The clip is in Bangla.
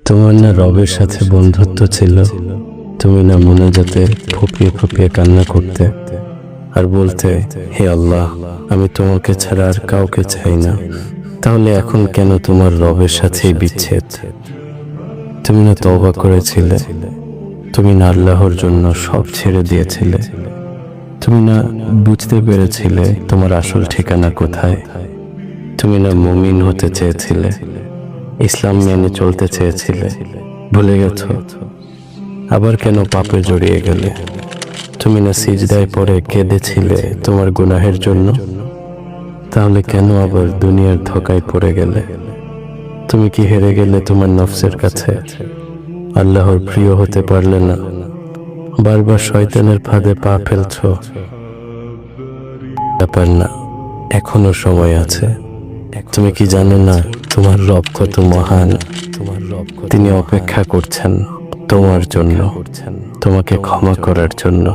তোমার না রবের সাথে বন্ধুত্ব ছিল? তুমি না মোনাজাতে ফুপিয়ে ফুপিয়ে কান্না করতে আর বলতে, হে আল্লাহ, আমি তোমাকে ছাড়া আর কাউকে চাই না। তাহলে এখন কেন তোমার রবের সাথেই বিচ্ছেদ? তুমি না তওবা করেছিলে? তুমি না আল্লাহর জন্য সব ছেড়ে দিয়েছিলে? তুমি না বুঝতে পেরেছিলে তোমার আসল ঠিকানা কোথায়? তুমি না মুমিন হতে চেয়েছিলে, ইসলাম মেনে চলতে চেয়েছিলে, ভুলে গেছো? আবার কেন পাপে জড়িয়ে গেলে? তুমি না সিজদায় পড়ে কেঁদেছিলে তোমার গুনাহের জন্য? তাহলে কেন আবার দুনিয়ার ধোঁকায় পড়ে গেলে? তুমি কি হেরে গেলে তোমার নফসের কাছে? আল্লাহর প্রিয় হতে পারলে না? বারবার শয়তানের ফাঁদে পা ফেলছো। ব্যাপার না, এখনো সময় আছে। তুমি কি জানো না তোমার রব কত মহান? তিনি অপেক্ষা করছেন তোমার জন্য, তোমাকে ক্ষমা করার জন্য।